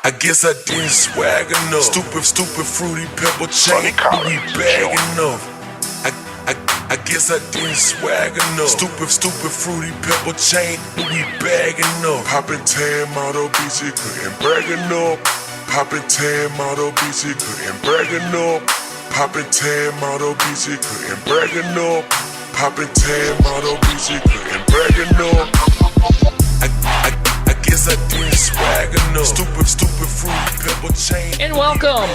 I guess I didn't swag enough. Stupid fruity pebble chain. We bag enough. I guess I didn't swag enough. Stupid fruity pebble chain. We bag enough. Poppin' tan model BC couldn't brag enough. Poppin' tan model BC couldn't brag enough. Poppin' tan model BC couldn't brag enough. Poppin' tan model BC couldn't brag enough. I guess I didn't swag enough. Stupid fruity pebble chain. And welcome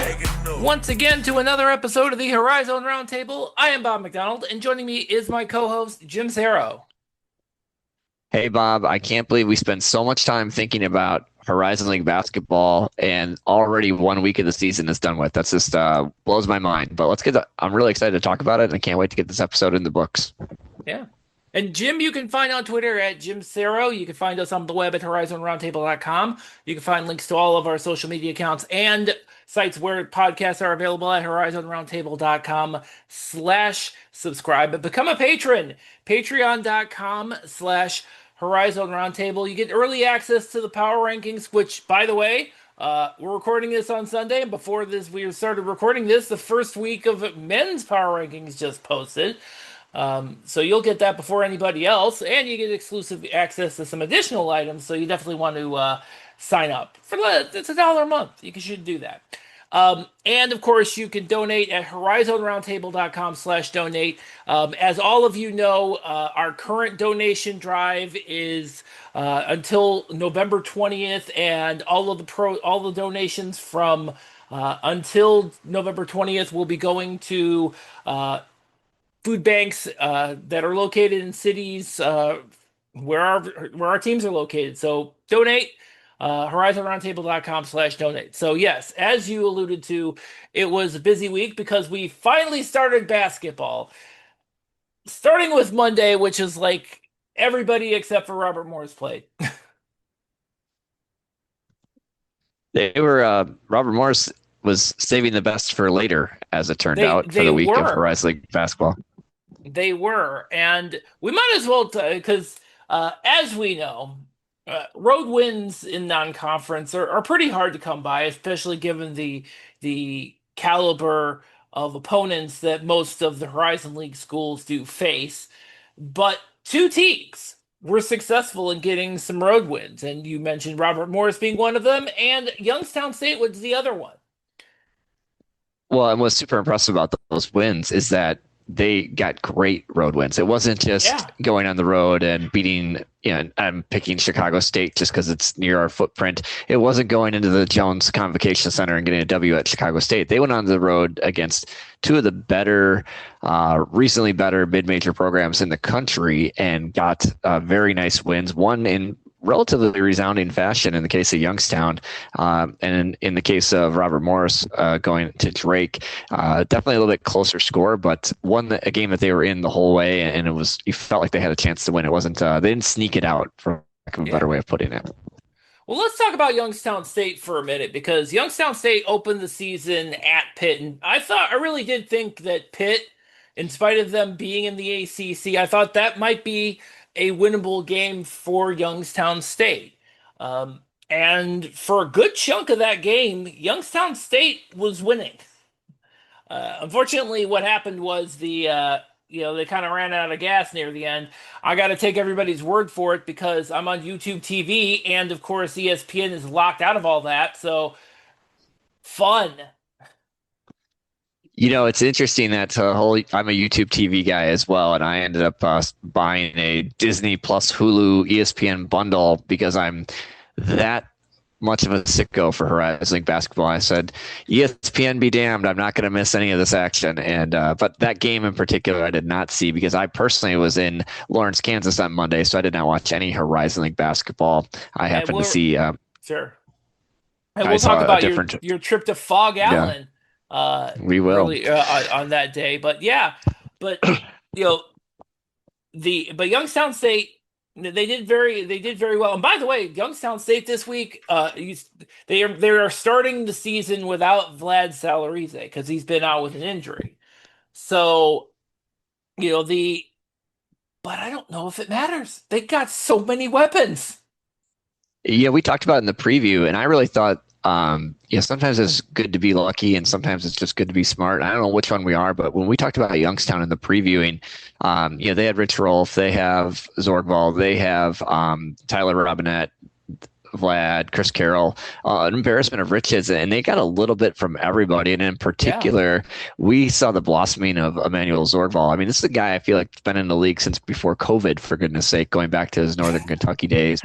once again to another episode of the Horizon Roundtable. I am Bob McDonald, and joining me is my co-host Jim Zero. Hey Bob, I can't believe we spent so much time thinking about Horizon League basketball, and already 1 week of the season is done with. That's just blows my mind. But I'm really excited to talk about it, and I can't wait to get this episode in the books. Yeah. And Jim, you can find on Twitter at Jim Zero. You can find us on the web at horizonroundtable.com. You can find links to all of our social media accounts and sites where podcasts are available at horizonroundtable.com/subscribe. But become a patron. Patreon.com/Horizon Roundtable. You get early access to the power rankings, which, by the way, we're recording this on Sunday, and before this, we started recording this. The first week of men's power rankings just posted. So you'll get that before anybody else, and you get exclusive access to some additional items. So you definitely want to sign up for it's $1 a month. You should do that. And of course, you can donate at horizonroundtable.com/donate. As all of you know, our current donation drive is until November 20th, and all the donations from until November 20th will be going to food banks that are located in cities where our teams are located. So donate. horizonroundtable.com/donate. So yes, as you alluded to, it was a busy week because we finally started basketball. Starting with Monday, which is like everybody except for Robert Morris played. Robert Morris was saving the best for later, as it turned out, for the week of Horizon League basketball. They were, and we might as well, because as we know, road wins in non-conference are pretty hard to come by, especially given the caliber of opponents that most of the Horizon League schools do face. But two teams were successful in getting some road wins, and you mentioned Robert Morris being one of them, and Youngstown State was the other one. Well, and what's super impressive about those wins is that they got great road wins. It wasn't just going on the road and beating, I'm picking Chicago State just because it's near our footprint. It wasn't going into the Jones Convocation Center and getting a W at Chicago State. They went on the road against two of the recently better mid-major programs in the country and got very nice wins. One in relatively resounding fashion in the case of Youngstown, and in the case of Robert Morris going to Drake, definitely a little bit closer score, but a game that they were in the whole way, and you felt like they had a chance to win. It wasn't they didn't sneak it out, for lack of a better way of putting it. Well, let's talk about Youngstown State for a minute, because Youngstown State opened the season at Pitt, and I really did think that Pitt, in spite of them being in the ACC, I thought that might be a winnable game for Youngstown State. And for a good chunk of that game, Youngstown State was winning. Unfortunately, what happened was they kind of ran out of gas near the end. I got to take everybody's word for it because I'm on YouTube TV, and of course ESPN is locked out of all that. So fun. It's interesting that I'm a YouTube TV guy as well, and I ended up buying a Disney plus Hulu ESPN bundle because I'm that much of a sicko for Horizon League basketball. I said, ESPN be damned, I'm not going to miss any of this action. And but that game in particular, I did not see because I personally was in Lawrence, Kansas on Monday, so I did not watch any Horizon League basketball. I happened to see. Sure. And we'll talk about your trip to Fog Allen. Yeah. We will on that day, but Youngstown State, they did very well. And by the way, Youngstown State this week, they are starting the season without Vlad Salarize because he's been out with an injury. So, but I don't know if it matters. They got so many weapons. Yeah, we talked about it in the preview, and I really thought Sometimes it's good to be lucky, and sometimes it's just good to be smart. I don't know which one we are, but when we talked about Youngstown in the previewing, they had Rich Rolf, they have Zorgval, they have Tyler Robinette, Vlad, Chris Carroll, an embarrassment of riches, and they got a little bit from everybody. And in particular, we saw the blossoming of Emmanuel Zorgval. I mean, this is a guy I feel like has been in the league since before COVID, for goodness sake, going back to his Northern Kentucky days.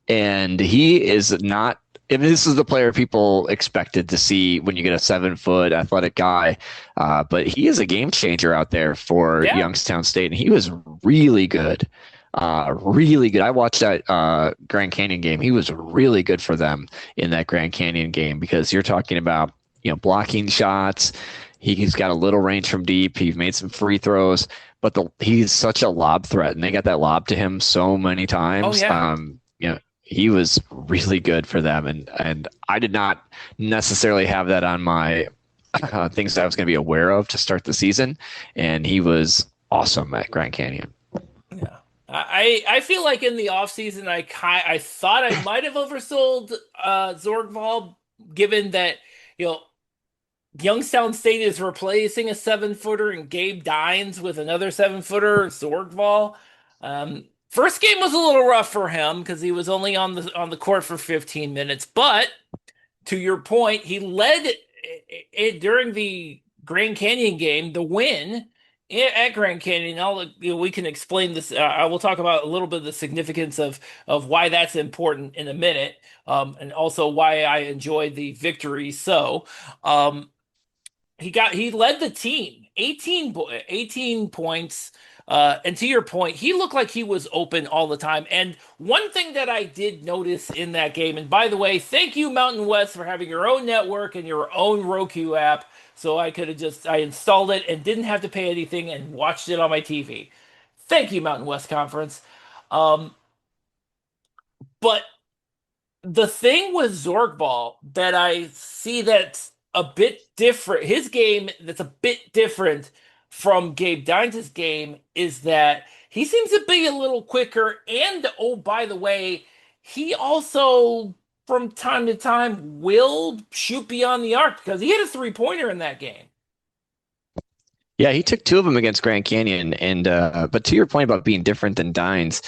And he is not. I mean, this is the player people expected to see when you get a 7-foot athletic guy, but he is a game changer out there for Youngstown State, and he was really good. Really good. I watched that Grand Canyon game. He was really good for them in that Grand Canyon game because you're talking about blocking shots. He's got a little range from deep. He's made some free throws, but he's such a lob threat, and they got that lob to him so many times. He was really good for them, and I did not necessarily have that on my things that I was going to be aware of to start the season, and he was awesome at Grand Canyon. Yeah. I feel like in the offseason, I thought I might have oversold Zorgval, given that Youngstown State is replacing a 7-footer and Gabe Dines with another 7-footer, Zorgval. First game was a little rough for him because he was only on the court for 15 minutes. But to your point, he led it during the Grand Canyon game, the win at Grand Canyon. We can explain this. I will talk about a little bit of the significance of why that's important in a minute, and also why I enjoyed the victory. So, he led the team 18 points. And to your point, he looked like he was open all the time. And one thing that I did notice in that game, and by the way, thank you, Mountain West, for having your own network and your own Roku app. So I could have I installed it and didn't have to pay anything and watched it on my TV. Thank you, Mountain West Conference. But the thing with Zorgval that I see that's a bit different, his game that's a bit different from Gabe Dines' game, is that he seems to be a little quicker. And, oh, by the way, he also, from time to time, will shoot beyond the arc because he had a 3-pointer in that game. Yeah, he took 2 of them against Grand Canyon. And but to your point about being different than Dines,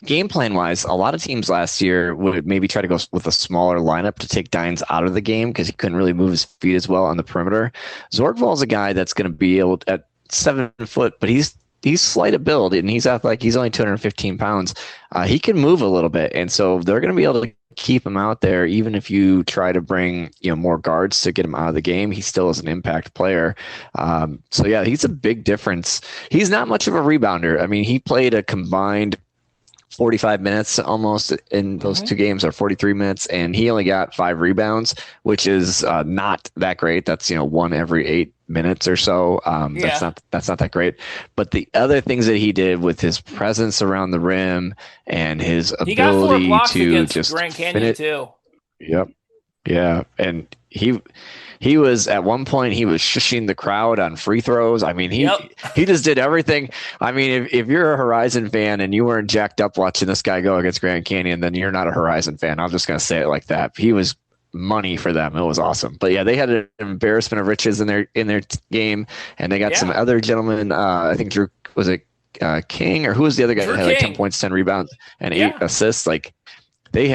game plan wise, a lot of teams last year would maybe try to go with a smaller lineup to take Dines out of the game because he couldn't really move his feet as well on the perimeter. Zorgval's a guy that's going to be able to, at 7 foot, but he's slight of build and he's athletic. He's only 215 pounds. He can move a little bit, and so they're going to be able to keep him out there even if you try to bring more guards to get him out of the game. He still is an impact player. So yeah, he's a big difference. He's not much of a rebounder. I mean, he played a combined 45 minutes almost in those 2 games, or 43 minutes, and he only got 5 rebounds, which is not that great. That's 1 every 8 minutes or so. That's not that great. But the other things that he did with his presence around the rim and his ability to just Grand Canyon too. Yep. Yeah, and he was at one point he was shushing the crowd on free throws. I mean, he just did everything. I mean, if you're a Horizon fan and you weren't jacked up watching this guy go against Grand Canyon, then you're not a Horizon fan. I'm just going to say it like that. He was money for them. It was awesome. But yeah, they had an embarrassment of riches in their game, and they got some other gentlemen. I think Drew, was it King, or who was the other guy that had like 10 points, 10 rebounds, and 8 assists? Like they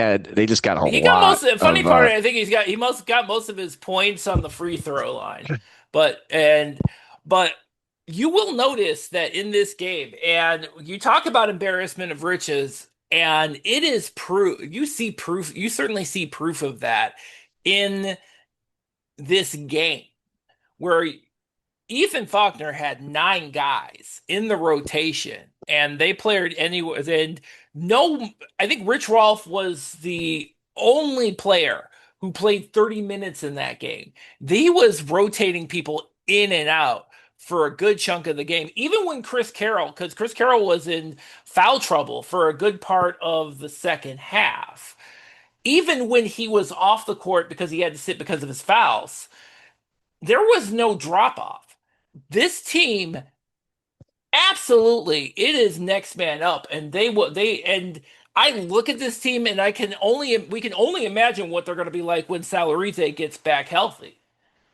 just got a whole lot. Funny part, I think he must got most of his points on the free throw line. But you will notice that in this game, and you talk about embarrassment of riches, and it is proof. You certainly see proof of that in this game, where Ethan Faulkner had 9 guys in the rotation, and they played anywhere. And I think Rich Rolf was the only player who played 30 minutes in that game. He was rotating people in and out for a good chunk of the game, even when Chris Carroll was in foul trouble for a good part of the second half. Even when he was off the court because he had to sit because of his fouls, there was no drop off. This team, absolutely, it is next man up, and I look at this team and we can only imagine what they're going to be like when Salarite gets back healthy,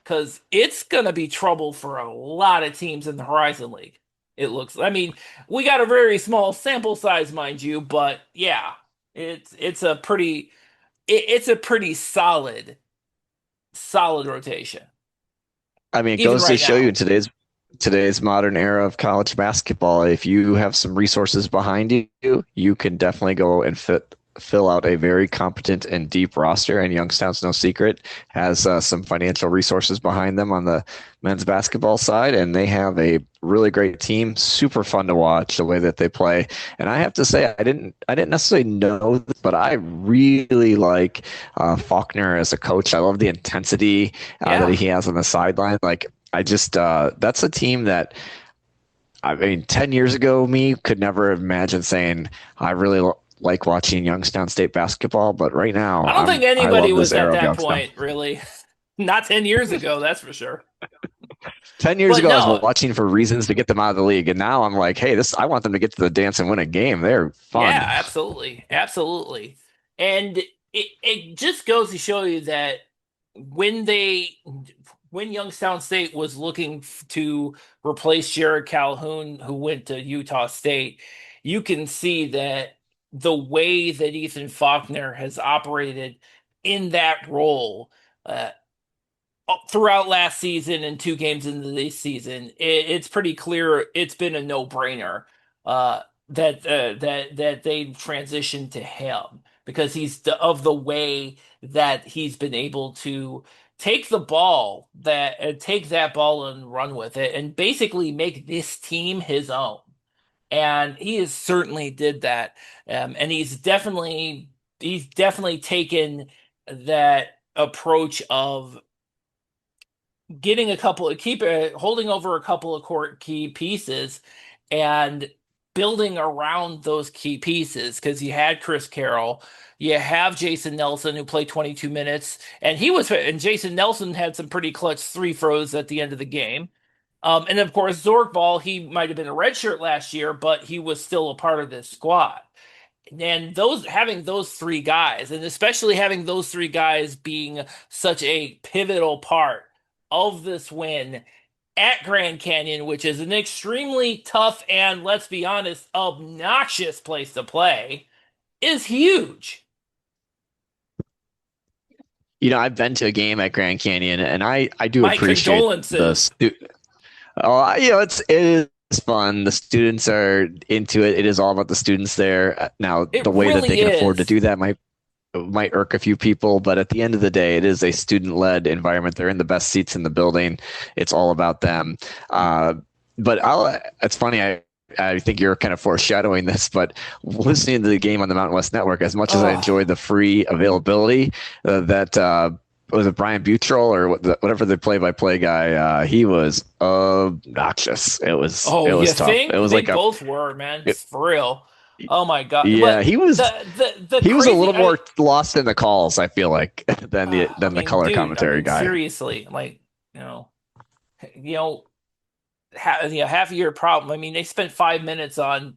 because it's going to be trouble for a lot of teams in the Horizon League. It looks. I mean, we got a very small sample size, mind you, but yeah, it's a pretty it's a pretty solid rotation. I mean, it Even goes to right show now. you today's modern era of college basketball. If you have some resources behind you, you can definitely go and fill out a very competent and deep roster. And Youngstown's no secret has some financial resources behind them on the men's basketball side, and they have a really great team. Super fun to watch the way that they play. And I have to say, I didn't necessarily know this, but I really like Faulkner as a coach. I love the intensity that Yeah. he has on the sideline. Like I just that's a team that I mean, 10 years ago, me could never have imagined saying I really like watching Youngstown State basketball, but right now I don't think I anybody love this was at era of that Youngstown. point, really. Not 10 years ago, that's for sure. 10 years But ago, I was no, watching for reasons to get them out of the league, and now I'm like, hey, this I want them to get to the dance and win a game. They're yeah, fun. absolutely. Absolutely. And it just goes to show you that when they when Youngstown State was looking to replace Jared Calhoun, who went to Utah State, you can see that the way that Ethan Faulkner has operated in that role, uh, throughout last season and two games into this season, it's pretty clear it's been a no-brainer, uh, that they transitioned to him, because of the way that he's been able to take that ball and run with it and basically make this team his own. And he has certainly did that, and he's definitely taken that approach of getting a couple keep holding over a couple of court key pieces and building around those key pieces, because you had Chris Carroll, you have Jason Nelson who played 22 minutes, and Jason Nelson had some pretty clutch three throws at the end of the game. And of course Zorkball, he might have been a redshirt last year, but he was still a part of this squad. And those having those three guys, and especially having those three guys being such a pivotal part of this win at Grand Canyon, which is an extremely tough and, let's be honest, obnoxious place to play, is huge. I've been to a game at Grand Canyon, and I do My appreciate condolences. it is fun. The students are into it. It is all about the students there. Now, It the way that they really can afford to is. do that might irk a few people, but at the end of the day, it is a student-led environment. They're in the best seats in the building. It's all about them. But it's funny. I think you're kind of foreshadowing this, but listening to the game on the Mountain West Network, as much as I enjoyed Oh, the free availability, that was it Brian Butrell or whatever the play-by-play guy? He was obnoxious. oh, It you was tough. It think was they like both were, man? it, For real. Oh my God. yeah, But the he was a crazy little more lost in the calls, I feel like, I than the mean, color dude, I commentary mean, guy. seriously, like, you know, you know, half a year problem. I mean, they spent 5 minutes on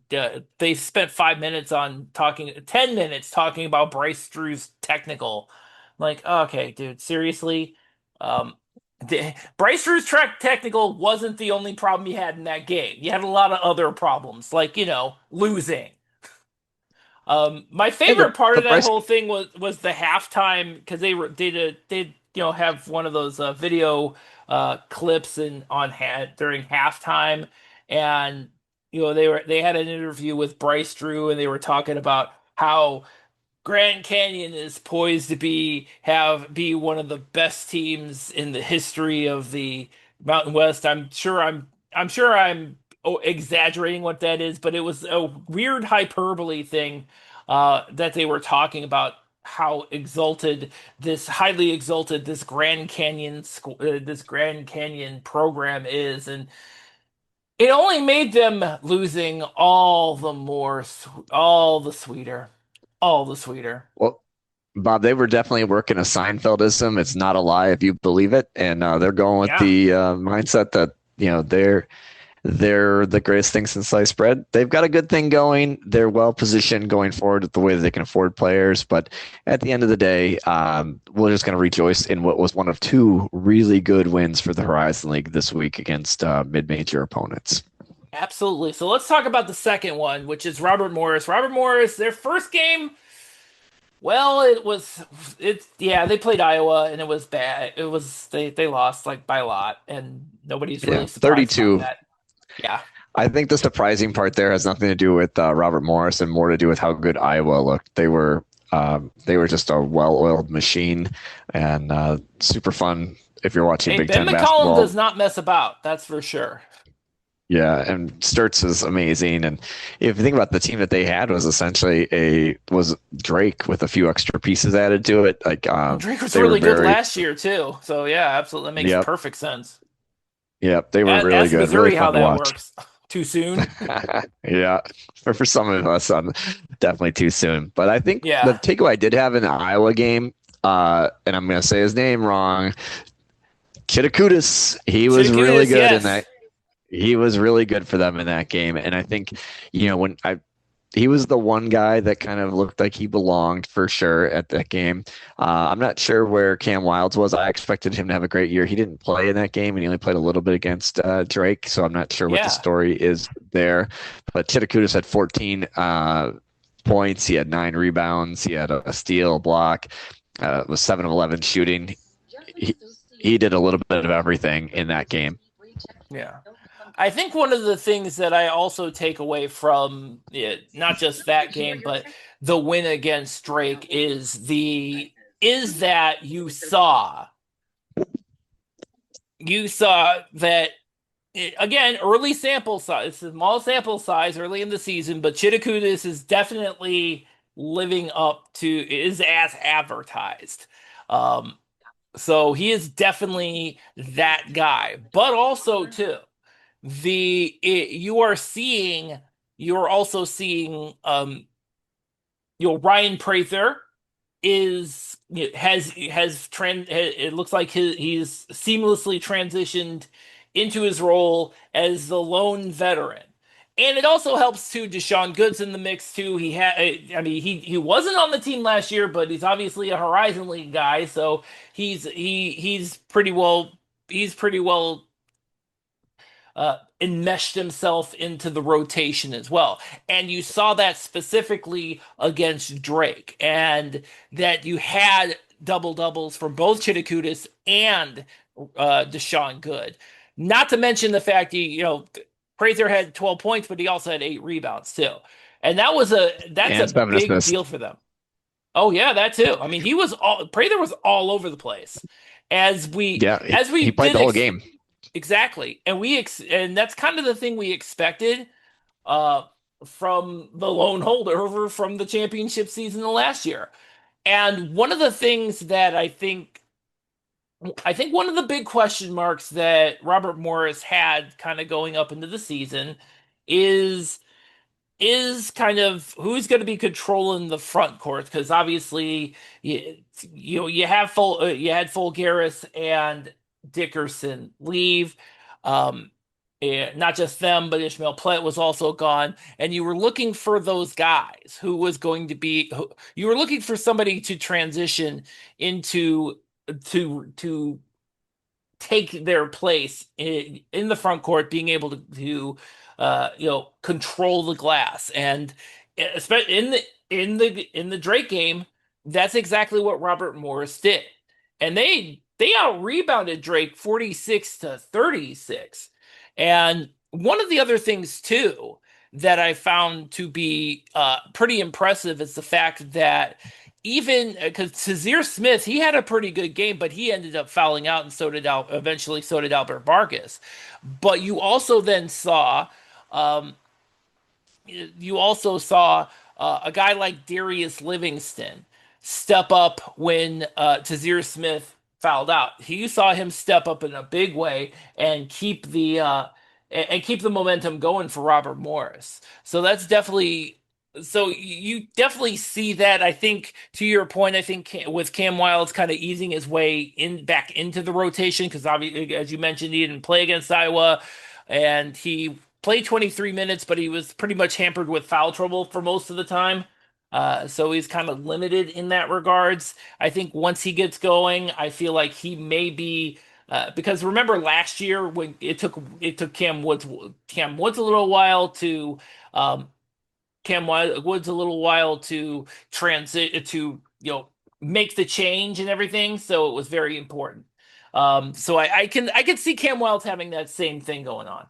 talking, 10 minutes talking about Bryce Drew's technical. Like, okay, dude, seriously. Um, Bryce Drew's technical wasn't the only problem you had in that game. You had a lot of other problems, like, losing. My Hey, favorite part the of that Bryce whole thing was the halftime, because they have one of those video clips and during halftime, and they had an interview with Bryce Drew, and they were talking about how Grand Canyon is poised to be one of the best teams in the history of the Mountain West. I'm sure I'm exaggerating what that is, but it was a weird hyperbole thing, that they were talking about how highly exalted this Grand Canyon program is, and it only made them losing all the sweeter, all the sweeter. well, Bob, they were definitely working a Seinfeldism. It's not a lie if you believe it, and they're going with Yeah. the mindset that they're they're the greatest thing since sliced bread. They've got a good thing going. They're well positioned going forward with the way that they can afford players. But at the end of the day, we're just going to rejoice in what was one of two really good wins for the Horizon League this week against mid-major opponents. Absolutely. So let's talk about the second one, which is Robert Morris. Robert Morris, their first game, well, yeah, they played Iowa and it was bad. They lost like by a lot, and nobody's really Yeah, surprised by 32. that. Yeah. I think the surprising part there has nothing to do with Robert Morris and more to do with how good Iowa looked. They were just a well-oiled machine and super fun if you're watching Hey, Big Ben Ten McCollum basketball. does not mess about, that's for sure. Yeah, and Sturts is amazing. And if you think about the team that they had was essentially was Drake with a few extra pieces added to it. Like Drake was they were really good very, last year too. So yeah, absolutely, that makes yep, perfect sense. yep, they were really Ask good, really Missouri how fun to that watch. works. Too soon? Yeah, for some of us, definitely too soon. But I think the Yeah. takeaway I did have in the Iowa game, and I'm going to say his name wrong, Chidakudis, he was really Chiricudas, good in yes. that. He was really good for them in that game, and I think, when he was the one guy that kind of looked like he belonged for sure at that game. I'm not sure where Cam Wilds was. I expected him to have a great year. He didn't play in that game, and he only played a little bit against Drake, so I'm not sure what the Yeah. story is there. But Chidakudis had 14 points. He had 9 rebounds. He had a steal, a block. Was 7 of 11 shooting. He, he did a little bit of everything in that game. Yeah. I think one of the things that I also take away from it, not just that game, but the win against Drake is that you saw that again, early sample size. It's a small sample size early in the season, but Chitakudis is definitely living up to is as advertised. Um, so he is definitely that guy, but also too you're also seeing Ryan Prather it looks like he's seamlessly transitioned into his role as the lone veteran. And it also helps too. Deshaun Good's in the mix too. I mean, he wasn't on the team last year, but he's obviously a Horizon League guy, so he's pretty well enmeshed himself into the rotation as well. And you saw that specifically against Drake, and that you had double doubles from both Chitakudis and Deshaun Good. Not to mention the fact Fraser had 12 points, but he also had 8 rebounds too. And that's a And 7 big assists. deal for them. Oh yeah, that too. I mean, Prather was all over the place. As we Yeah, as we he played did the whole game. Exactly. And that's kind of the thing we expected uh from the lone holder from the championship season of last year. And one of the things that I think one of the big question marks that Robert Morris had kind of going up into the season is kind of who's going to be controlling the front court, because obviously you had Fulgaris and Dickerson leave. Not just them, but Ishmael Platt was also gone, and you were looking for those guys you were looking for somebody to transition into to take their place in the front court, being able to control the glass. And especially in the Drake game, that's exactly what Robert Morris did. And they out rebounded Drake 46-36. And one of the other things too that I found to be pretty impressive is the fact that even because Tazir Smith, he had a pretty good game, but he ended up fouling out, and eventually so did Albert Vargas. But um, you also saw a guy like Darius Livingston step up when Tazir Smith fouled out. You saw him step up in a big way and keep the momentum going for Robert Morris. So that's definitely so you definitely see that. I think to your point, I think with Cam Wilds kind of easing his way in back into the rotation, because obviously, as you mentioned, he didn't play against Iowa, and he played 23 minutes, but he was pretty much hampered with foul trouble for most of the time. So he's kind of limited in that regards. I think once he gets going, I feel like he may be because remember last year when it took Cam Woods a little while to um, Woods a little while to transit to make the change and everything. So it was very important. So I can see Cam Wilds having that same thing going on.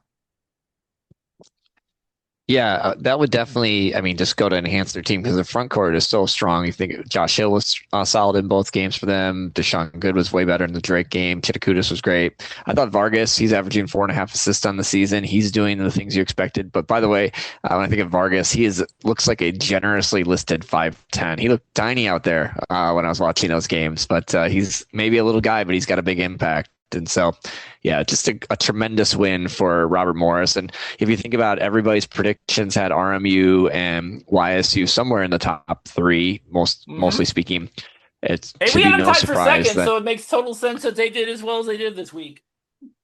Yeah, that would definitely, I mean, just go to enhance their team because the front court is so strong. You think Josh Hill was solid in both games for them. Deshaun Good was way better in the Drake game. Chitakudis was great. I thought Vargas, he's averaging 4.5 assists on the season. He's doing the things you expected. But by the way, when I think of Vargas, looks like a generously listed 5'10". He looked tiny out there when I was watching those games, but he's maybe a little guy, but he's got a big impact. And so, yeah, just a tremendous win for Robert Morris. And if you think about everybody's predictions had RMU and YSU somewhere in the top three, mostly speaking, it Hey, should we be had them no tied for surprise second, that. so it makes total sense that they did as well as they did this week.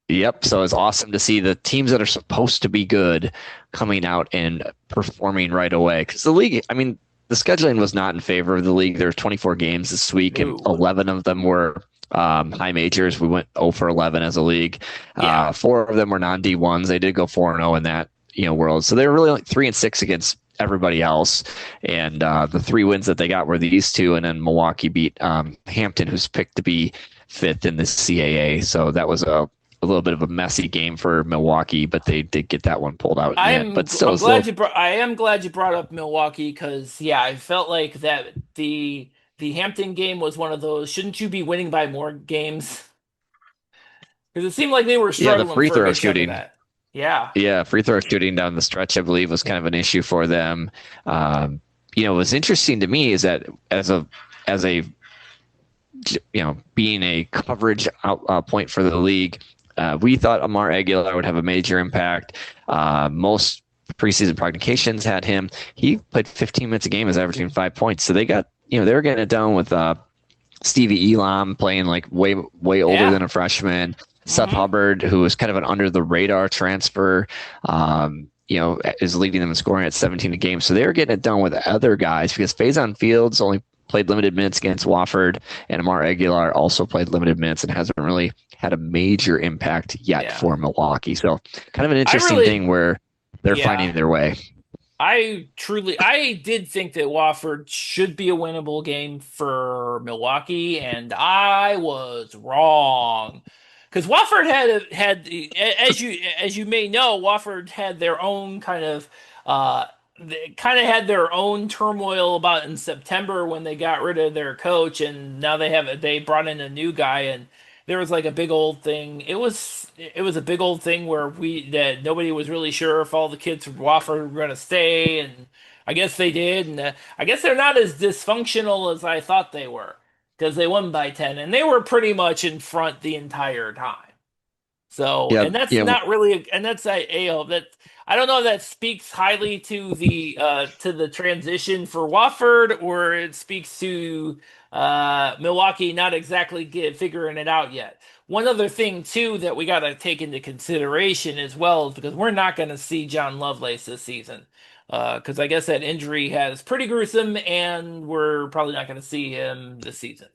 Yep. So it's awesome to see the teams that are supposed to be good coming out and performing right away. Because the league, I mean, the scheduling was not in favor of the league. There were 24 games this week, and Ooh. 11 of them were high majors. We went 0 for 11 as a league. Yeah. 4 of them were non D1s. They did go 4-0 in that world. So they were really like 3-6 against everybody else. And the 3 wins that they got were these 2, and then Milwaukee beat Hampton, who's picked to be 5th in the CAA. So that was a little bit of a messy game for Milwaukee, but they did get that one pulled out. But still, I am glad you brought up Milwaukee because yeah, I felt like that the Hampton game was one of those. Shouldn't you be winning by more games? Because it seemed like they were the struggling free for a throw good chunk of shooting. that. Yeah. Yeah, free throw shooting down the stretch, I believe, was kind of an issue for them. What's interesting to me is that as a being a coverage point for the league, we thought Amar Aguilar would have a major impact. Most preseason prognostications had him. He played 15 minutes a game, is averaging 5 points. So they got, they were getting it done with Stevie Elam playing like way older than a freshman. Seth Hubbard, who was kind of an under the radar transfer, is leading them in scoring at 17 a game. So they were getting it done with other guys because Faison Fields only played limited minutes against Wofford, and Amar Aguilar also played limited minutes and hasn't really had a major impact yet for Milwaukee. So kind of an interesting thing where they're finding their way. I did think that Wofford should be a winnable game for Milwaukee, and I was wrong. Because Wofford had as you may know, Wofford had their own they kind of had their own turmoil about in September when they got rid of their coach, and now they brought in a new guy, and there was like a big old thing. It was a big old thing where that nobody was really sure if all the kids from Wofford were going to stay, and I guess they did, and I guess they're not as dysfunctional as I thought they were because they won by 10, and they were pretty much in front the entire time. So, and that's not really, and that's that I don't know if that speaks highly to the transition for Wofford, or it speaks to Milwaukee not exactly figuring it out yet. One other thing too that we got to take into consideration as well is because we're not going to see John Lovelace this season. Because I guess that injury has pretty gruesome, and we're probably not going to see him this season.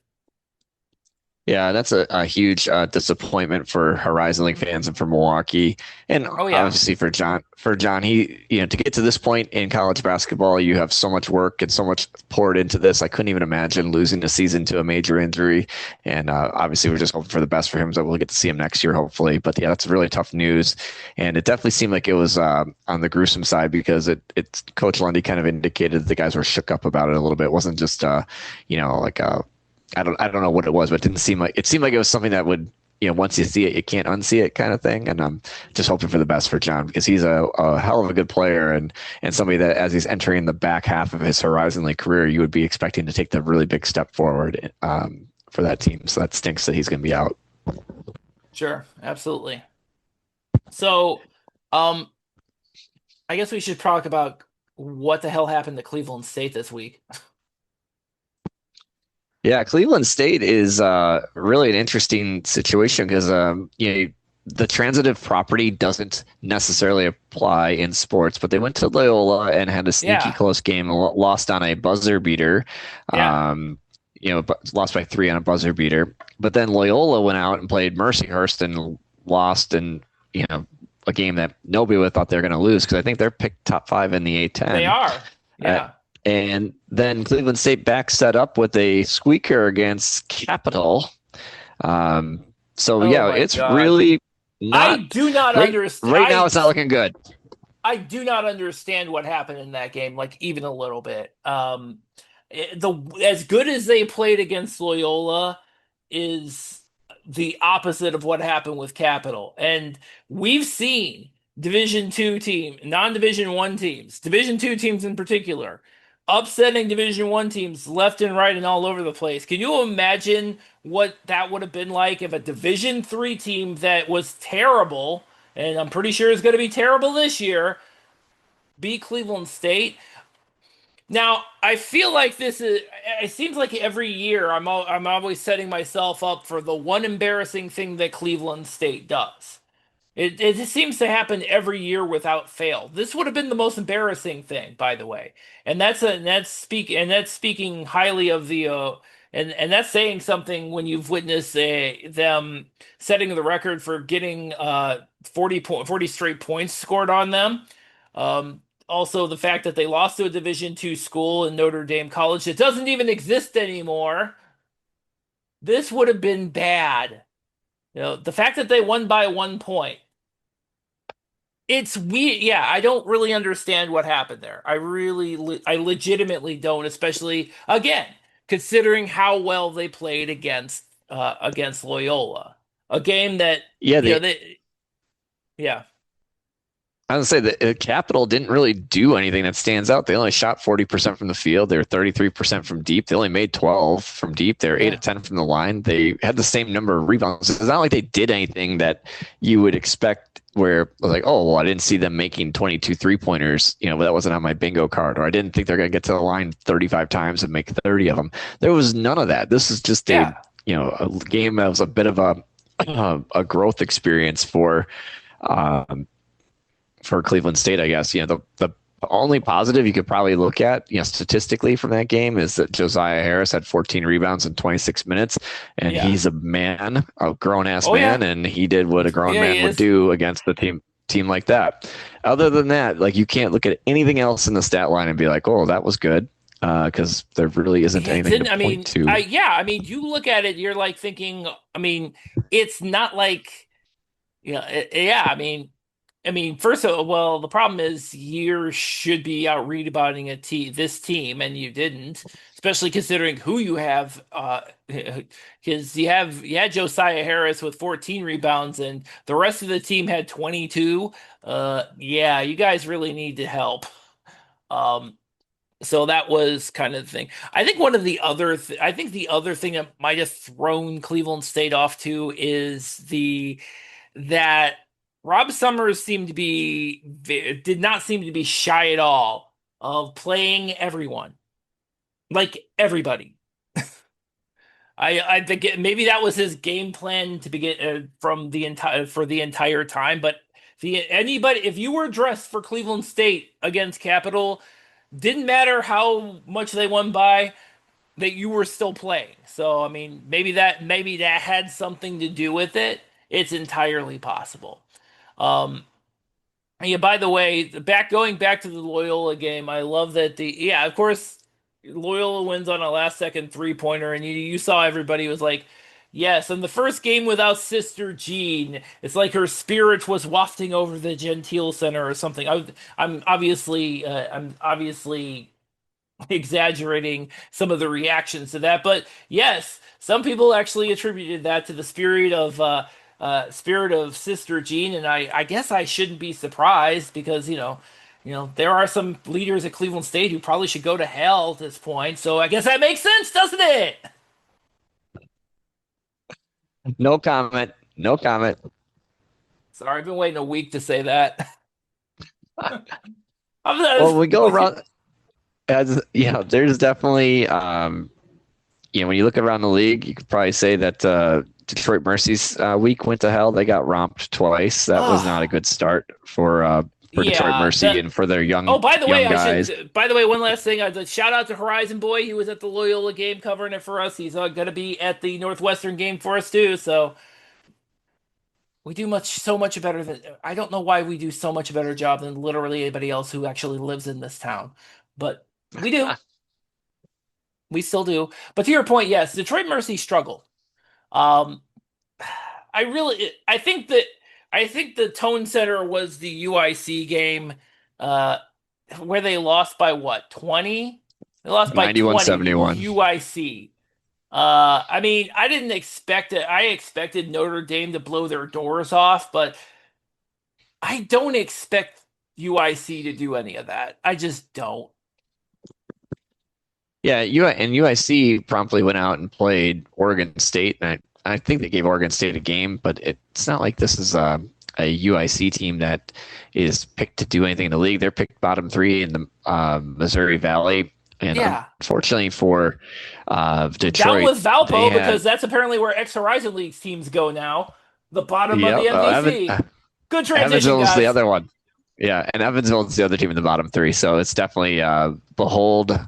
Yeah, that's a huge disappointment for Horizon League fans and for Milwaukee, and obviously for John. For John, he to get to this point in college basketball, you have so much work and so much poured into this. I couldn't even imagine losing a season to a major injury, and obviously we're just hoping for the best for him, so we'll get to see him next year, hopefully. But yeah, that's really tough news, and it definitely seemed like it was on the gruesome side because it's Coach Lundy kind of indicated that the guys were shook up about it a little bit. It wasn't just like a I don't know what it was, but it seemed like it was something that would, once you see it, you can't unsee it kind of thing. And I'm just hoping for the best for John because he's a hell of a good player and somebody that as he's entering the back half of his Horizon League career, you would be expecting to take the really big step forward for that team. So that stinks that he's going to be out. Sure, absolutely. So, I guess we should talk about what the hell happened to Cleveland State this week. Yeah, Cleveland State is really an interesting situation because the transitive property doesn't necessarily apply in sports, but they went to Loyola and had a sneaky Yeah, close game, lost on a buzzer beater. yeah, Lost by 3 on a buzzer beater. But then Loyola went out and played Mercyhurst and lost in, a game that nobody would have thought they were going to lose because I think they're picked top 5 in the they A10. are. Uh, Yeah. and then Cleveland State back set up with a squeaker against Capital. So Oh yeah, my it's God. really I not do not right, understand. right now. It's not looking good. I do not understand what happened in that game, like even a little bit. As good as they played against Loyola is the opposite of what happened with Capital, and we've seen Division 2 team, non-Division 1 teams, Division 2 teams in particular, upsetting Division 1 teams left and right and all over the place. Can you imagine what that would have been like if a Division 3 team that was terrible, and I'm pretty sure is going to be terrible this year, beat Cleveland State? Now, I feel like this is. It seems like every year I'm always setting myself up for the one embarrassing thing that Cleveland State does. It just seems to happen every year without fail. This would have been the most embarrassing thing, by the way, and that's speaking highly of the and that's saying something when you've witnessed them setting the record for getting 40 straight points scored on them. Also, the fact that they lost to a Division 2 school in Notre Dame College that doesn't even exist anymore. This would have been bad. The fact that they won by 1 point. It's weird. Yeah, I don't really understand what happened there. I legitimately don't, especially again, considering how well they played against Loyola. A game that, Yeah, yeah. I was gonna say the Capital didn't really do anything that stands out. They only shot 40% from the field. They were 33% from deep. They only made 12 from deep. They were 8 Yeah. of 10 from the line. They had the same number of rebounds. It's not like they did anything that you would expect where like, oh, well, I didn't see them making 22 3-pointers. That wasn't on my bingo card. Or I didn't think they're going to get to the line 35 times and make 30 of them. There was none of that. This is just a game that was a bit of a growth experience for Cleveland State, I guess. The only positive you could probably look at, statistically from that game is that Josiah Harris had 14 rebounds in 26 minutes, and he's a man, a grown ass man, and he did what a grown man would do against the team like that. Other than that, like you can't look at anything else in the stat line and be like, oh, that was good. Because there really isn't anything to point to. You look at it, you're like thinking, it's not like, first of all, well, the problem is you should be out rebounding this team, and you didn't, especially considering who you have. Because you had Josiah Harris with 14 rebounds, and the rest of the team had 22. You guys really need to help. So that was kind of the thing. I think I think the other thing that might have thrown Cleveland State off too is that Rob Summers did not seem to be shy at all of playing everyone, like everybody. I think maybe that was his game plan to begin for the entire time. But if you were dressed for Cleveland State against Capital, didn't matter how much they won by, that you were still playing. So maybe that had something to do with it. It's entirely possible. By the way, going back to the Loyola game, I love that of course, Loyola wins on a last second 3-pointer, and you saw everybody was like, yes, and the first game without Sister Jean, it's like her spirit was wafting over the Gentile Center or something. I'm obviously exaggerating some of the reactions to that, but yes, some people actually attributed that to the spirit of Sister Jean, and I guess I shouldn't be surprised because there are some leaders at Cleveland State who probably should go to hell at this point. So I guess that makes sense, doesn't it? No comment. No comment. Sorry, I've been waiting a week to say that. Well, we go around. There's definitely when you look around the league, you could probably say that Detroit Mercy's week went to hell. They got romped twice. That was not a Oh, good start for Detroit yeah. Mercy and for their Oh, by the way, young I guys. should. By the way, one last thing. Shout out to Horizon Boy. He was at the Loyola game covering it for us. He's going to be at the Northwestern game for us too. So we do so much better than. I don't know why we do so much better job than literally anybody else who actually lives in this town, but we do. We still do. But to your point, yes, Detroit Mercy struggled. Um, I think the tone setter was the UIC game, uh, where they lost by what, 20? They lost by 20 to 91-71. UIC. I mean, I didn't expect it. I expected Notre Dame to blow their doors off, but I don't expect UIC to do any of that. I just don't. Yeah, UIC promptly went out and played Oregon State, and I think they gave Oregon State a game, but it's not like this is a UIC team that is picked to do anything in the league. They're picked bottom three in the Missouri Valley, and Yeah. unfortunately for Down Detroit, with they Valpo had because that's apparently where X Horizon League teams go now. The bottom of yep, the MVC. Good transition, Evansville is the guys. other one. Yeah, and Evansville is the other team in the bottom three. So it's definitely behold,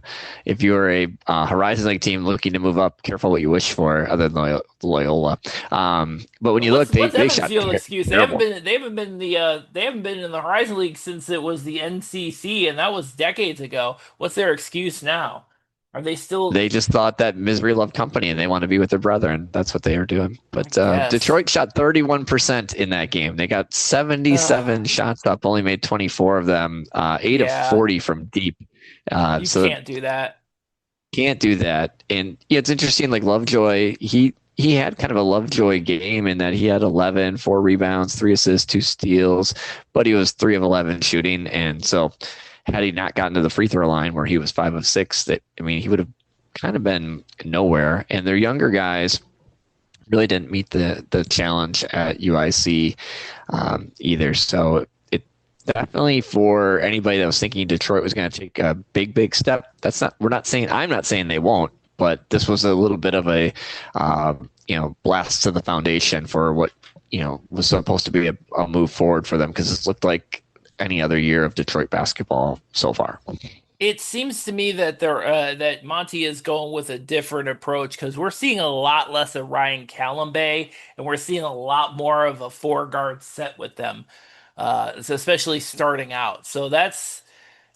if you're a Horizon League team looking to move up, careful what you wish for, other than Loyola. But when you look, What's they shot Evansville's excuse? terrible. They haven't been in the Horizon League since it was the NCC, and that was decades ago. What's their excuse now? Are they still? They just thought that misery loved company, and they want to be with their brethren. That's what they were doing. But Yes. Detroit shot 31% in that game. They got 77 shots up, only made 24 of them, 8 of Yeah. 40 from deep. You So can't do that. can't do that. And yeah, it's interesting. Like Lovejoy, he had kind of a Lovejoy game in that he had 11, 4 rebounds, 3 assists, 2 steals, but he was 3 of 11 shooting. And so, had he not gotten to the free throw line where he was 5 of 6, he would have kind of been nowhere. And their younger guys really didn't meet the challenge at UIC either. So definitely for anybody that was thinking Detroit was going to take a big step. I'm not saying they won't, but this was a little bit of a, blast to the foundation for what, was supposed to be a move forward for them because it looked like any other year of Detroit basketball so far. It seems to me that that Monty is going with a different approach because we're seeing a lot less of Ryan Callambay and we're seeing a lot more of a four guard set with them, so especially starting out. So that's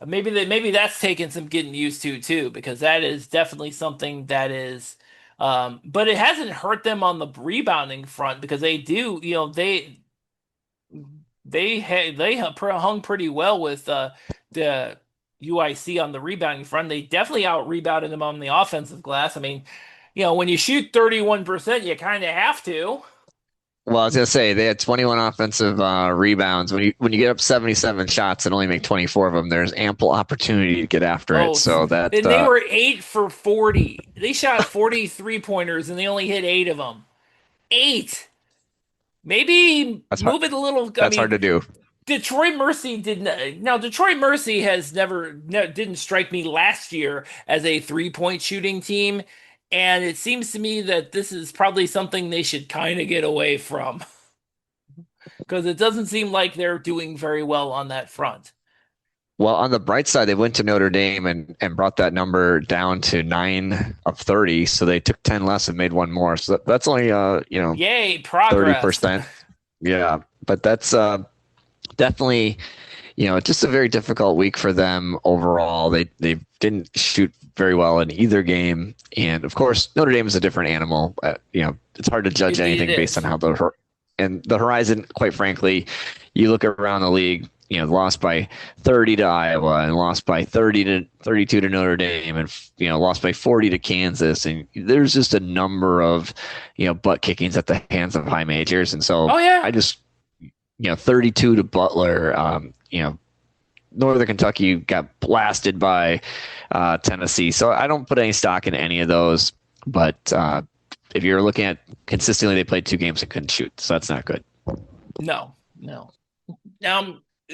maybe that's taking some getting used to too because that is definitely something that is. But it hasn't hurt them on the rebounding front because they do, they hung pretty well with the UIC on the rebounding front. They definitely out rebounded them on the offensive glass. I mean, when you shoot 31%, you kind of have to. Well, I was gonna say they had 21 offensive rebounds. When you get up 77 shots and only make 24 of them, there's ample opportunity to get after it. So that and they were 8 for 40. They shot 43 pointers and they only hit 8 of them. 8. Maybe move it a little. That's hard to do. Detroit Mercy didn't. Now, Detroit Mercy has didn't strike me last year as a 3-point shooting team, and it seems to me that this is probably something they should kind of get away from because it doesn't seem like they're doing very well on that front. Well, on the bright side, they went to Notre Dame and brought that number down to 9 of 30. So they took 10 less and made one more. So that's only yay, progress. 30%. Yeah, but that's definitely, just a very difficult week for them overall. They didn't shoot very well in either game, and of course Notre Dame is a different animal. It's hard to judge anything based on how the Horizon. Quite frankly, you look around the league. Lost by 30 to Iowa and lost by 30 to 32 to Notre Dame and lost by 40 to Kansas, and there's just a number of butt kickings at the hands of high majors, and so I just 32 to Butler. Northern Kentucky got blasted by Tennessee. So I don't put any stock in any of those. But if you're looking at consistently, they played 2 games and couldn't shoot. So that's not good. No.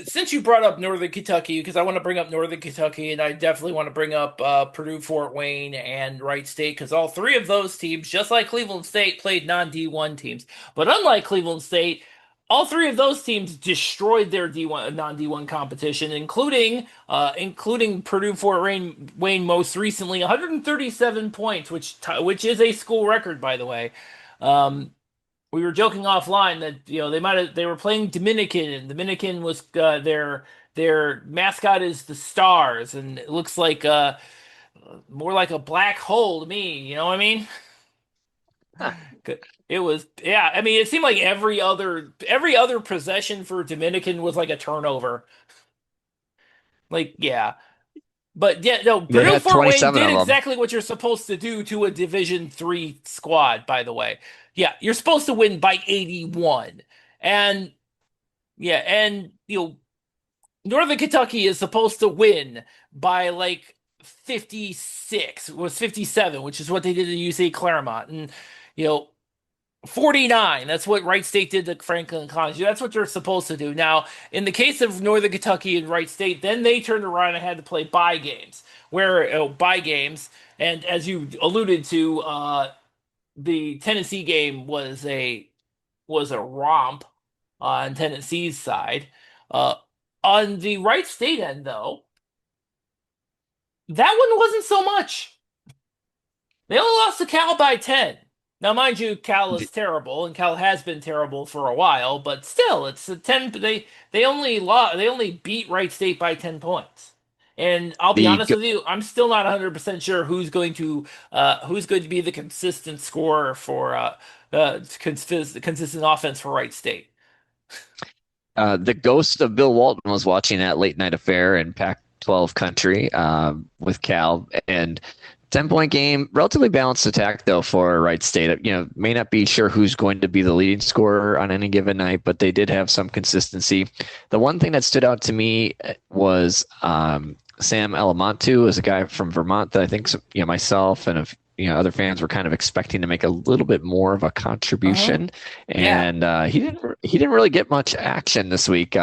since you brought up Northern Kentucky, because I want to bring up Northern Kentucky, and I definitely want to bring up Purdue, Fort Wayne, and Wright State, because all three of those teams, just like Cleveland State, played non-D1 teams. But unlike Cleveland State, all three of those teams destroyed their D1 non-D1 competition, including Purdue, Fort Wayne most recently, 137 points, which is a school record, by the way. Um, we were joking offline that they were playing Dominican, and Dominican was their mascot is the Stars, and it looks like more like a black hole to me. You know what I mean? It was, yeah. I mean, it seemed like every other possession for Dominican was like a turnover. Like, yeah. But yeah, no, They Purdue had Fort Wayne 27 did of them. exactly what you're supposed to do to a Division III squad, by the way. Yeah, you're supposed to win by 81. And yeah, and Northern Kentucky is supposed to win by like 56. It was 57, which is what they did to UC Claremont. And you know, 49. That's what Wright State did to Franklin College. That's what you're supposed to do. Now, in the case of Northern Kentucky and Wright State, then they turned around and had to play bye games, bye games. And as you alluded to, the Tennessee game was a romp on Tennessee's side. Uh, on the Wright State end, though, that one wasn't so much. They only lost to Cal by 10. Now, mind you, Cal is terrible, and Cal has been terrible for a while, but still, it's a 10. They only beat Wright State by 10 points. And I'll be The honest with you, I'm still not 100% sure who's going to be the consistent scorer for consistent offense for Wright State. the ghost of Bill Walton was watching that late night affair in Pac-12 country with Cal, and 10-point game, relatively balanced attack though for Wright State. May not be sure who's going to be the leading scorer on any given night, but they did have some consistency. The one thing that stood out to me was Sam Alamantu, is a guy from Vermont that I think myself and other fans were kind of expecting to make a little bit more of a contribution, Yeah. and he didn't really get much action this week.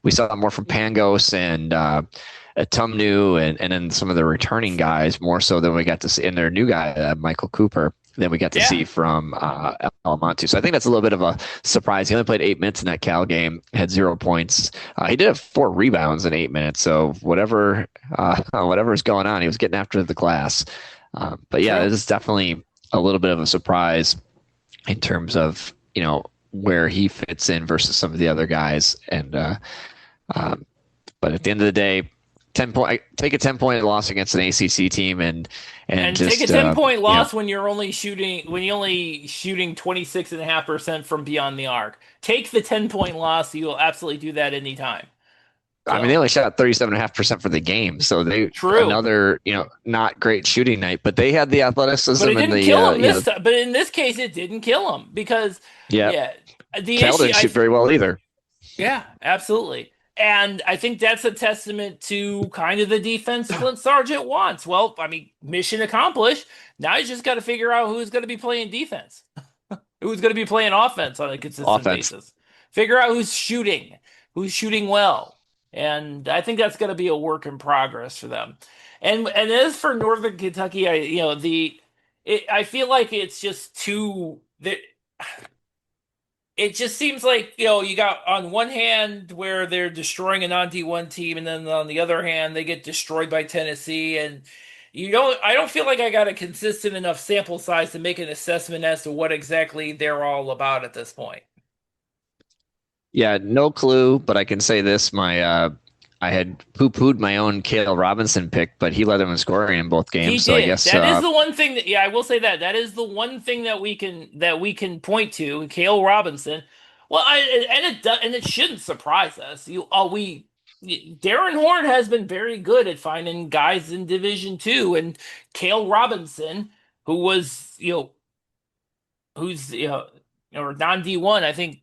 We saw more from Pangos and Tumnu and then some of the returning guys more so than we got to see, and their new guy Michael Cooper, than we got to see from Alamantu. So I think that's a little bit of a surprise. He only played 8 minutes in that Cal game, had 0 points. He did have 4 rebounds in 8 minutes. So whatever is going on, he was getting after the glass. But yeah, this is definitely a little bit of a surprise in terms of where he fits in versus some of the other guys. And but at the end of the day, take a 10-point loss against an ACC team and just take a 10-point loss when you're only shooting 26.5% from beyond the arc. Take the 10-point loss. You will absolutely do that anytime. So. I mean, they only shot 37.5% for the game, so another not great shooting night. But they had the athleticism, but it didn't kill them But in this case, it didn't kill them because Cal didn't shoot very well either. Yeah, absolutely. And I think that's a testament to kind of the defense Clint Sargent wants. Well, I mean, mission accomplished. Now you just got to figure out who's going to be playing defense, who's going to be playing offense on a consistent basis. Figure out who's shooting well. And I think that's going to be a work in progress for them. And as for Northern Kentucky, I feel like it's just too that. It just seems like you got on one hand where they're destroying a non-D1 team, and then on the other hand they get destroyed by Tennessee, and I don't feel like I got a consistent enough sample size to make an assessment as to what exactly they're all about at this point. Yeah, no clue, but I can say this: I had poo-pooed my own Cale Robinson pick, but he led them in scoring in both games. So I guess that is the one thing that I will say that is the one thing that we can point to, Cale Robinson. Well, it shouldn't surprise us. Darren Horn has been very good at finding guys in Division II, and Cale Robinson, who's or non-D1, I think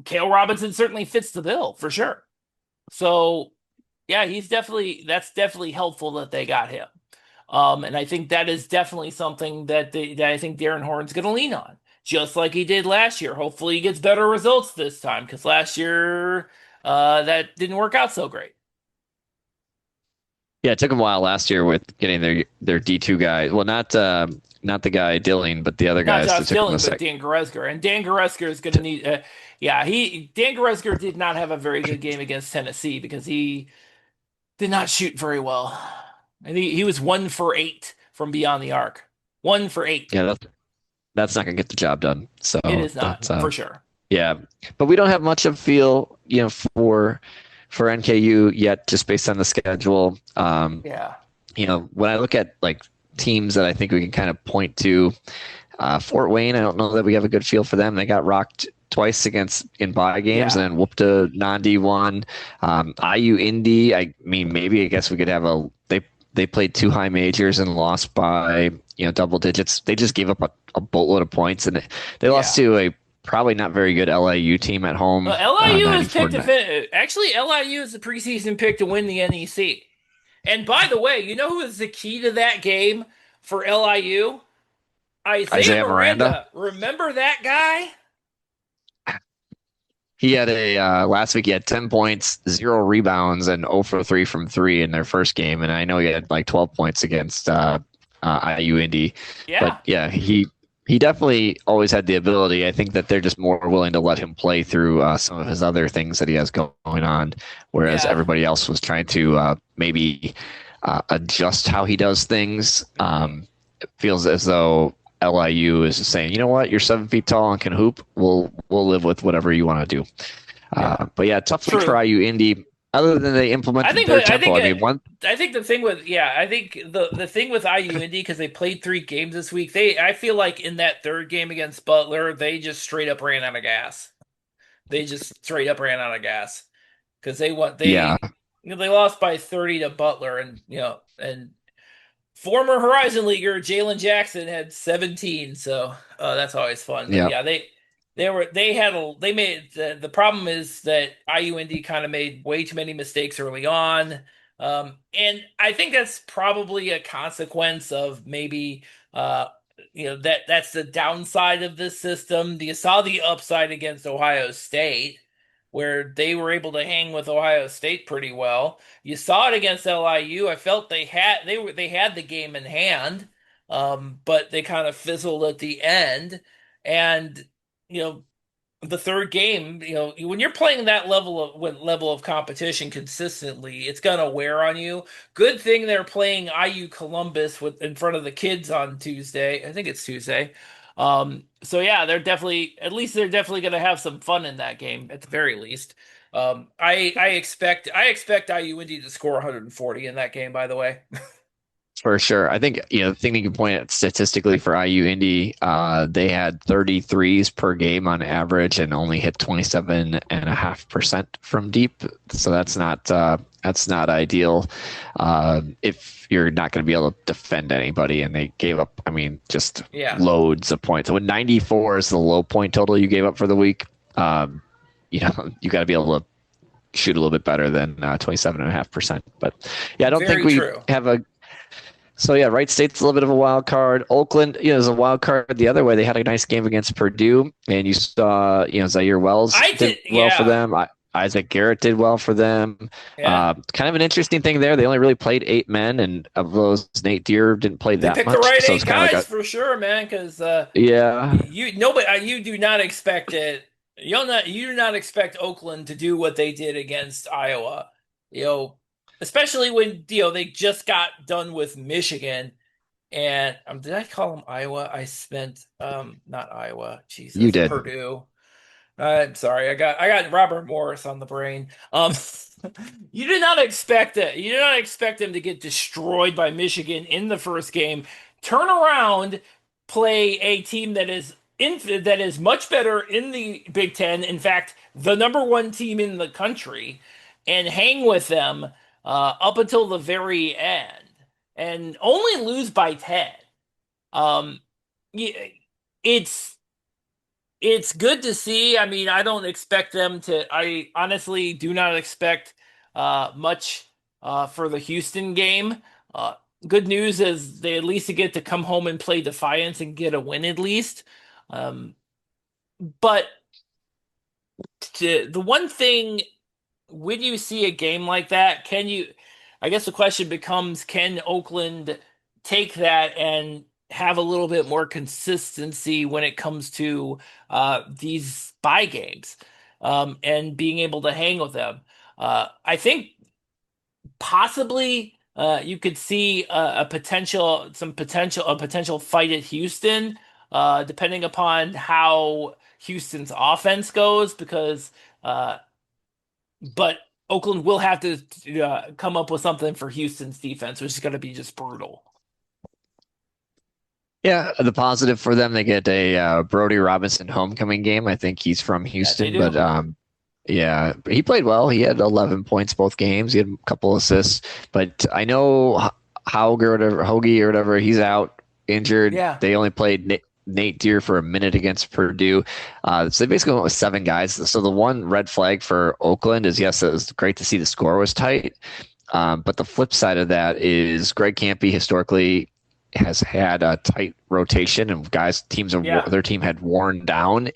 Cale Robinson certainly fits the bill for sure. So, yeah, that's definitely helpful that they got him. And I think that is definitely something that I think Darren Horn's going to lean on, just like he did last year. Hopefully he gets better results this time, because last year that didn't work out so great. Yeah, it took them a while last year with getting their D2 guy. Well, not the guy Dilling, but the other Not guys that Josh took them a Dillon, but sec. Dan Goretzka. And Dan Goretzka is going to need. Dan Goretzka did not have a very good game against Tennessee because he did not shoot very well. And he was 1 for 8 from beyond the arc. 1 for 8. Yeah, that's not gonna get the job done. So It is not that's for sure. yeah, but we don't have much of a feel, for NKU yet, just based on the schedule. Yeah. When I look at like teams that I think we can kind of point to, Fort Wayne, I don't know that we have a good feel for them. They got rocked twice in bye games, Yeah. and then whooped a non-D1. IU Indy, I mean, maybe I guess we could have they played 2 high majors and lost by double digits. They just gave up a boatload of points, and they lost to a probably not very good LIU team at home. Well, LIU is picked 94-9. actually, LIU is the preseason pick to win the NEC. And by the way, you know who is the key to that game for LIU? Isaiah Miranda. Remember that guy? He had last week. He had 10 points, 0 rebounds, and 0 for 3 from 3 in their first game. And I know he had like 12 points against IU Indy. Yeah. But yeah, he definitely always had the ability. I think that they're just more willing to let him play through some of his other things that he has going on, whereas everybody else was trying to maybe adjust how he does things. It feels as though LIU is saying, you know what, you're 7 feet tall and can hoop. We'll live with whatever you want to do. But yeah, tough week for IU Indy. Other than they implemented their tempo. I think the thing with the thing with IU Indy, because they played 3 games this week. I feel like in that third game against Butler, they just straight up ran out of gas. Because they lost by 30 to Butler, and former Horizon Leaguer Jalen Jackson had 17, so that's always fun. But yeah, the problem is that IU Indy kind of made way too many mistakes early on. And I think that's probably a consequence of maybe that's the downside of this system. You saw the upside against Ohio State, where they were able to hang with Ohio State pretty well. You saw it against LIU. I felt they had the game in hand, but they kind of fizzled at the end. And the third game, when you're playing that level of competition consistently, it's gonna wear on you. Good thing they're playing IU Columbus in front of the kids on Tuesday. I think it's Tuesday. So yeah, they're definitely gonna have some fun in that game at the very least. I expect IU Indy to score 140 in that game, by the way. For sure. I think, the thing you can point at statistically for IU Indy, they had 33s per game on average and only hit 27.5% from deep. So that's not ideal if you're not going to be able to defend anybody. And they gave up, just loads of points. So when 94 is the low point total you gave up for the week, you got to be able to shoot a little bit better than 27.5%. But yeah, I don't think we have a. So yeah, Wright State's a little bit of a wild card. Oakland, is a wild card the other way. They had a nice game against Purdue, and you saw, Zaire Wells did well for them. Isaac Garrett did well for them. Yeah. Kind of an interesting thing there. They only really played 8 men, and of those, Nate Deere didn't play that much. They picked the right 8 guys for sure, man. Because you do not expect it. You do not expect Oakland to do what they did against Iowa. Especially when they just got done with Michigan, and did I call them Iowa? I spent not Iowa. Jesus, you did. Purdue. I'm sorry. I got Robert Morris on the brain. You did not expect it. You did not expect them to get destroyed by Michigan in the first game. Turn around, play a team that is much better in the Big Ten. In fact, the number 1 team in the country, and hang with them up until the very end, and only lose by 10. It's good to see. I don't expect them to. I honestly do not expect much for the Houston game. Good news is they at least get to come home and play Defiance and get a win at least. But the one thing when you see a game like that, I guess the question becomes, can Oakland take that and have a little bit more consistency when it comes to these spy games, and being able to hang with them? I think possibly you could see a potential fight at Houston, depending upon how Houston's offense goes, because uh, but Oakland will have to come up with something for Houston's defense, which is going to be just brutal. Yeah, the positive for them, they get a Brody Robinson homecoming game. I think he's from That they Houston, do. but yeah, he played well. He had 11 points both games. He had a couple assists, but I know Hoagie or whatever, he's out injured. Yeah. They only played Nate Deer for a minute against Purdue. So they basically went with 7 guys. So the one red flag for Oakland is, yes, it was great to see the score was tight. But the flip side of that is Greg Campy historically has had a tight rotation, and their team had worn down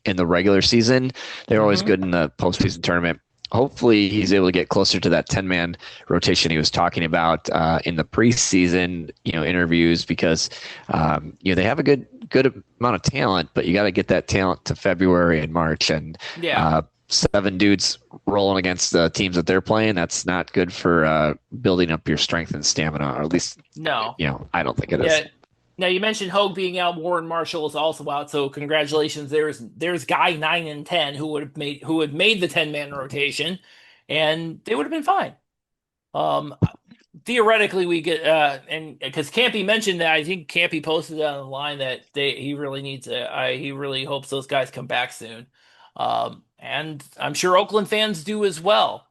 in the regular season. They're always good in the postseason tournament. Hopefully he's able to get closer to that 10-man rotation he was talking about in the preseason, interviews, because they have a good amount of talent, but you got to get that talent to February and March, and 7 dudes rolling against the teams that they're playing, that's not good for building up your strength and stamina, or at least No. I don't think it is. Now you mentioned Hogue being out, Warren Marshall is also out, so congratulations. There's guy 9 and 10 who had made the 10-man rotation, and they would have been fine. Theoretically, we get and because Campy mentioned that, I think Campy posted on the line that he really hopes those guys come back soon. And I'm sure Oakland fans do as well.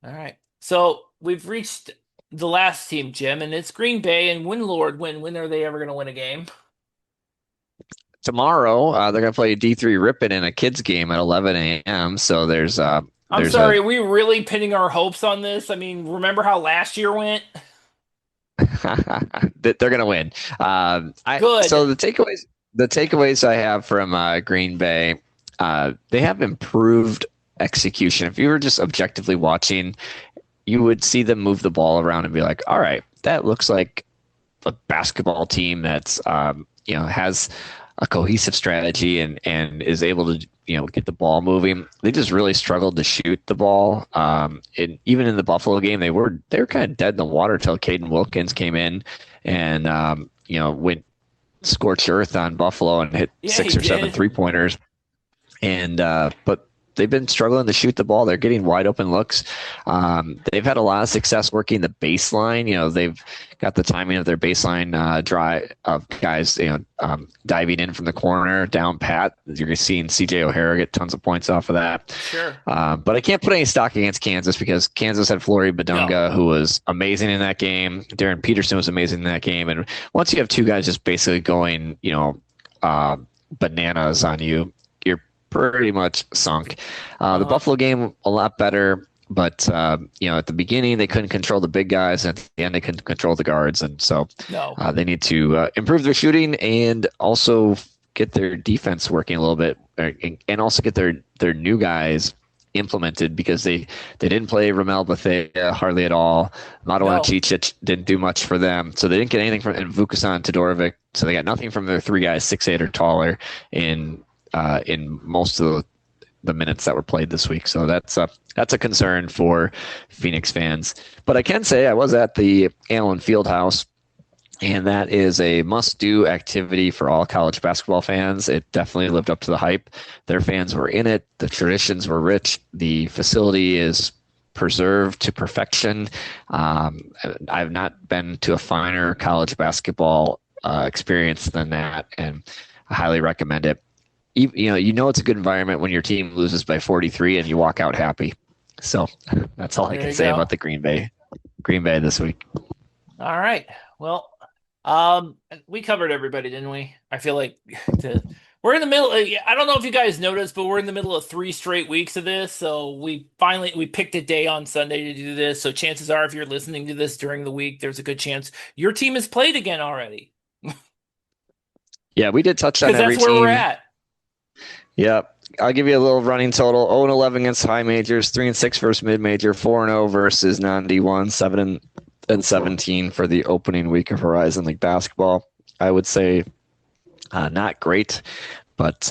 All right. So we've reached the last team, Jim, and it's Green Bay. And when are they ever going to win a game? Tomorrow, they're going to play D3 Ripon in a kids game at 11 a.m. So there's I'm sorry, are we really pinning our hopes on this? I mean, remember how last year went? They're going to win. Good. So the takeaways I have from Green Bay, they have improved execution. If you were just objectively watching, you would see them move the ball around and be like, all right, that looks like a basketball team that's has a cohesive strategy and is able to get the ball moving. They just really struggled to shoot the ball. And even in the Buffalo game, they were kind of dead in the water till Caden Wilkins came in and went scorched earth on Buffalo and hit 6 or 7 3-pointers. And but they've been struggling to shoot the ball. They're getting wide open looks. They've had a lot of success working the baseline. They've got the timing of their baseline drive of guys, diving in from the corner down pat. You're seeing CJ O'Hara get tons of points off of that. Sure. But I can't put any stock against Kansas, because Kansas had Flory Badunga, who was amazing in that game. Darren Peterson was amazing in that game. And once you have 2 guys just basically going, bananas on you, you're pretty much sunk. The Buffalo game, a lot better, but at the beginning they couldn't control the big guys, and at the end they couldn't control the guards, and so they need to improve their shooting and also get their defense working a little bit, and also get their new guys implemented, because they didn't play Ramel Bethea hardly at all. Marouane Cicic didn't do much for them, so they didn't get anything from Vukasan Todorovic, so they got nothing from their 3 guys 6'8" or taller in most of the minutes that were played this week. So that's a concern for Phoenix fans. But I can say I was at the Allen Fieldhouse, and that is a must-do activity for all college basketball fans. It definitely lived up to the hype. Their fans were in it. The traditions were rich. The facility is preserved to perfection. I've not been to a finer college basketball experience than that, and I highly recommend it. It's a good environment when your team loses by 43 and you walk out happy. So that's all I can say about the Green Bay this week. All right. Well, we covered everybody, didn't we? I feel like we're in the middle. I don't know if you guys noticed, but we're in the middle of 3 straight weeks of this. So we picked a day on Sunday to do this. So chances are, if you're listening to this during the week, there's a good chance your team has played again already. Yeah, we did touch on every team. That's where we're at. Yep. I'll give you a little running total: 0-11 against high majors, 3-6 versus mid major, 4-0 versus non-D1, 7-17 for the opening week of Horizon League basketball. I would say not great, but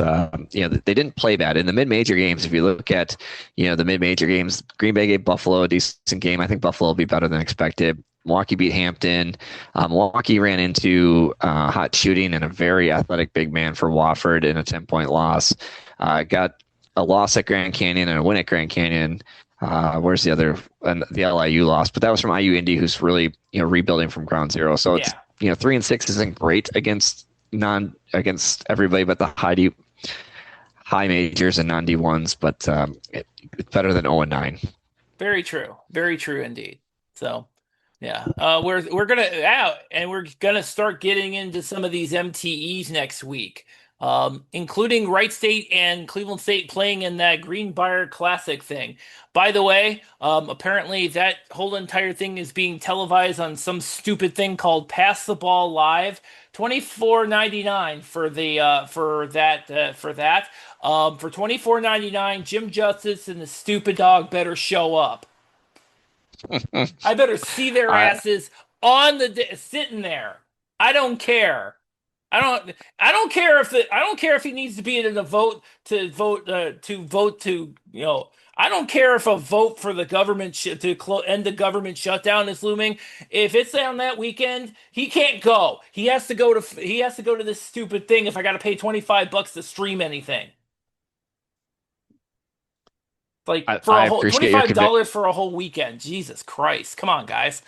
they didn't play bad in the mid-major games. If you look at the mid-major games, Green Bay gave Buffalo a decent game. I think Buffalo will be better than expected. Milwaukee beat Hampton. Milwaukee ran into hot shooting and a very athletic big man for Wofford in a 10-point loss. Got a loss at Grand Canyon and a win at Grand Canyon. Where's the other? And the LIU loss, but that was from IU Indy, who's really rebuilding from ground zero. So it's 3-6 isn't great against everybody, but the high majors and non D1s, but it's better than 0-9. Very true indeed. So yeah, we're gonna start getting into some of these MTEs next week, including Wright State and Cleveland State playing in that Greenbrier Classic thing. By the way, apparently that whole entire thing is being televised on some stupid thing called Pass the Ball Live. $24.99 for that. For $24.99, Jim Justice and the stupid dog better show up. I better see their asses on sitting there. I don't care. I don't care if he needs to be in a vote. I don't care if a vote for the government to end the government shutdown is looming. If it's on that weekend, he can't go. He has to go to this stupid thing if I got to pay $25 to stream anything. Like for a whole $25 for a whole weekend. Jesus Christ. Come on, guys.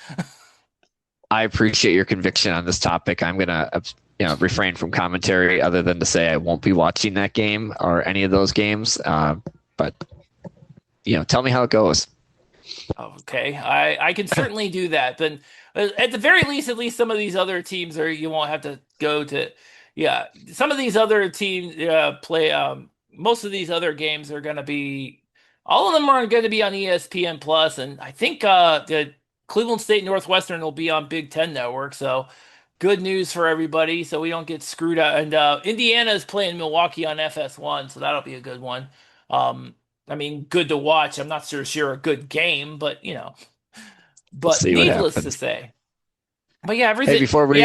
I appreciate your conviction on this topic. I'm going to refrain from commentary other than to say I won't be watching that game or any of those games. But tell me how it goes. Okay. I can certainly do that. But at the very least, at least some of these other teams you won't have to go to. Yeah. Some of these other teams play. Most of these other games are going to be. All of them are going to be on ESPN Plus, and I think the Cleveland State Northwestern will be on Big Ten Network. So good news for everybody. So we don't get screwed out. And Indiana is playing Milwaukee on FS1, so that'll be a good one. I mean, good to watch. I'm not sure a good game, but But needless to say. But yeah, everything. Hey, before we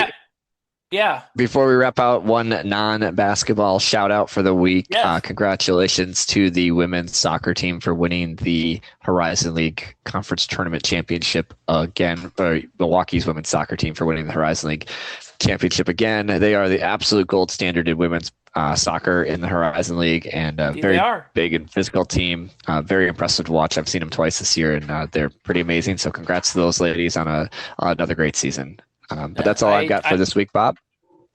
Yeah. Before we wrap out, one non-basketball shout out for the week. Yes. Congratulations to the women's soccer team for winning the Horizon League Conference Tournament Championship again. Milwaukee's women's soccer team for winning the Horizon League Championship again. They are the absolute gold standard in women's soccer in the Horizon League, and a very big and physical team. Very impressive to watch. I've seen them twice this year, and they're pretty amazing. So congrats to those ladies on another great season. But that's all I've got for this week, Bob.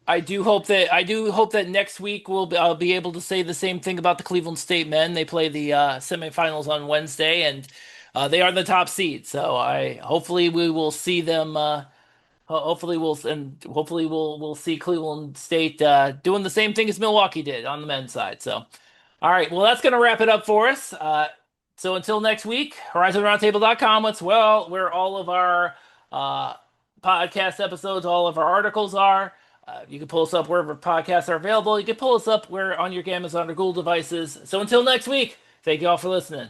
I do hope that next week I'll be able to say the same thing about the Cleveland State men. They play the semifinals on Wednesday, and they are the top seed. So hopefully we will see them. Hopefully we'll see Cleveland State doing the same thing as Milwaukee did on the men's side. So, all right, well that's gonna wrap it up for us. So until next week, HorizonRoundtable.com. It's where all of our podcast episodes, all of our articles are. You can pull us up wherever podcasts are available. You can pull us up on your Amazon or Google devices. So until next week, thank you all for listening.